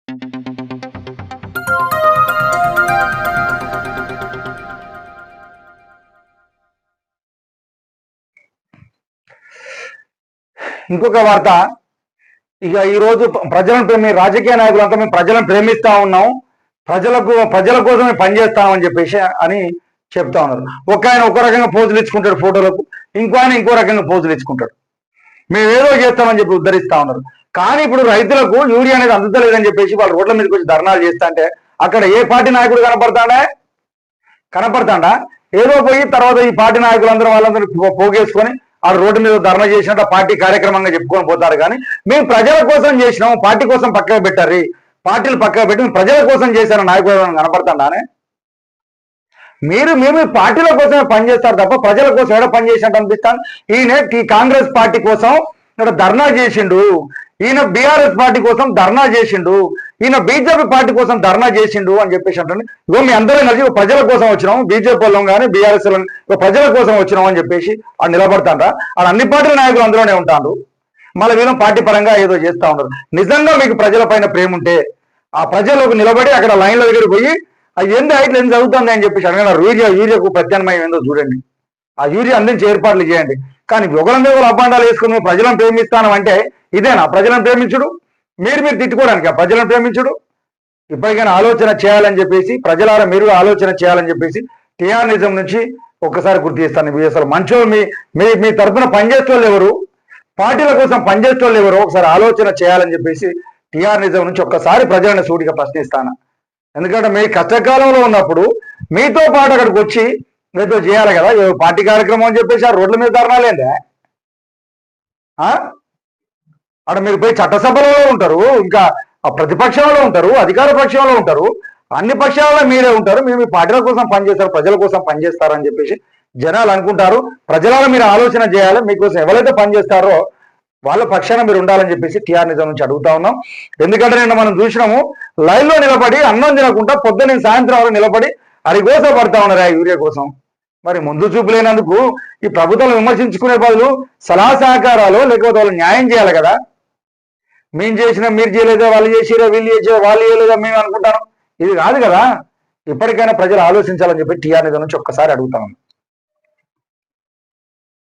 ఇంకొక వార్త, ఇక ఈరోజు ప్రజలను రాజకీయ నాయకులంతా మేము ప్రజలను ప్రేమిస్తా ఉన్నాం, ప్రజల కోసమే పనిచేస్తామని చెప్పేసి అని చెప్తా ఉన్నారు. ఒక ఆయన ఒక రకంగా పోజులు ఇచ్చుకుంటాడు ఫోటోలకు, ఇంకో ఆయన ఇంకో రకంగా పోజులు ఇచ్చుకుంటాడు. మేము ఏదో చేస్తామని చెప్పి ఉద్ధరిస్తా ఉన్నారు. కానీ ఇప్పుడు రైతులకు యూరియా అనేది అందుతలేదని చెప్పేసి వాళ్ళు రోడ్ల మీదకి వచ్చి ధర్నాలు చేస్తా అంటే అక్కడ ఏ పార్టీ నాయకుడు కనపడతాడా? ఏదో పోయి తర్వాత ఈ పార్టీ నాయకులందరూ వాళ్ళందరూ పోగేసుకొని ఆ రోడ్డు మీద ధర్నా చేసినట్టు పార్టీ కార్యక్రమంగా చెప్పుకొని పోతారు. కానీ మేము ప్రజల కోసం చేసినాం, పార్టీ కోసం పక్కకు పెట్టారు, పార్టీలు పక్కకు పెట్టి ప్రజల కోసం చేశారు నాయకుడు కనపడతాడానే? మేము పార్టీల కోసమే పనిచేస్తారు తప్ప ప్రజల కోసం ఎక్కడ పనిచేసినట్టు అనిపిస్తాను. ఈయన ఈ కాంగ్రెస్ పార్టీ కోసం ఇక్కడ ధర్నా చేసిండు, ఈయన బీఆర్ఎస్ పార్టీ కోసం ధర్నా చేసిండు, ఈయన బీజేపీ పార్టీ కోసం ధర్నా చేసిండు అని చెప్పేసి అంటుంది. ఇగో మీ అందరం కలిసి ప్రజల కోసం వచ్చినాం, బీజేపీ వాళ్ళం కానీ బీఆర్ఎస్ ప్రజల కోసం వచ్చినాం అని చెప్పేసి అది నిలబడతాండ్రా? అది అన్ని పార్టీల నాయకులు అందులోనే ఉంటారు. మళ్ళీ వీళ్ళు పార్టీ పరంగా ఏదో చేస్తూ ఉన్నారు. నిజంగా మీకు ప్రజల పైన ప్రేమ ఉంటే ఆ ప్రజలకు నిలబడి అక్కడ లైన్ల దగ్గర పోయి అది ఎంత హైట్లు ఎంత చదువుతుంది అని చెప్పేసి అడగన్నారు. యూరియాకు ప్రత్యామ్నాయం ఏందో చూడండి, ఆ యూరియా అందించి ఏర్పాట్లు చేయండి. కానీ ఒకరి అబ్బాండాలు వేసుకుని ప్రజలను ప్రేమిస్తాను అంటే ఇదేనా ప్రజలను ప్రేమించుడు? మీరు తిట్టుకోవడానికి ప్రజలను ప్రేమించుడు? ఇప్పటికైనా ఆలోచన చేయాలని చెప్పేసి ప్రజలారా మీరు ఆలోచన చేయాలని చెప్పేసి టీఆర్ నిజం నుంచి ఒక్కసారి గుర్తు చేస్తాను. అసలు మంచోళ్ళు మీ తరఫున పనిచేసేవాళ్ళు ఎవరు, పార్టీల కోసం పనిచేసేవాళ్ళు ఎవరు, ఒకసారి ఆలోచన చేయాలని చెప్పేసి టీఆర్ నిజం నుంచి ఒక్కసారి ప్రజలను సూటిగా ప్రశ్నిస్తాను. ఎందుకంటే మీ కష్టకాలంలో ఉన్నప్పుడు మీతో పాటు అక్కడికి వచ్చి మీతో చేయాలి కదా పార్టీ కార్యక్రమం అని చెప్పేసి ఆ రోడ్ల మీద ధర్నాలేందే? అక్కడ మీరు పోయి చట్టసభలో ఉంటారు, ఇంకా ప్రతిపక్షంలో ఉంటారు, అధికార పక్షంలో ఉంటారు, అన్ని పక్షాలలో మీరే ఉంటారు. మీరు మీ పార్టీల కోసం పనిచేస్తారు, ప్రజల కోసం పనిచేస్తారని చెప్పేసి జనాలు అనుకుంటారు. ప్రజలలో మీరు ఆలోచన చేయాలి, మీకోసం ఎవరైతే పనిచేస్తారో వాళ్ళ పక్షాన మీరు ఉండాలని చెప్పేసి టీఆర్ నిజం నుంచి అడుగుతా ఉన్నాం. ఎందుకంటే నిన్న మనం చూసినాము, లైన్లో నిలబడి అన్నం తినకుండా పొద్దున్న సాయంత్రం వరకు నిలబడి అరిగోస పడతా ఉన్నారు ఆ యూరియా కోసం. మరి ముందు చూపు లేనందుకు ఈ ప్రభుత్వం విమర్శించుకునే బదులు సలహా సహకారాలు లేకపోతే వాళ్ళు న్యాయం చేయాలి కదా. మేము చేసినా మీరు చేయలేదా, వాళ్ళు చేసిరా, వీళ్ళు చేసిరా, వాళ్ళు చేయలేదా మేము అనుకుంటాం. ఇది కాదు కదా. ఇప్పటికైనా ప్రజలు ఆలోచించాలని చెప్పి టీఆర్ నిజం నుంచి ఒక్కసారి అడుగుతాం.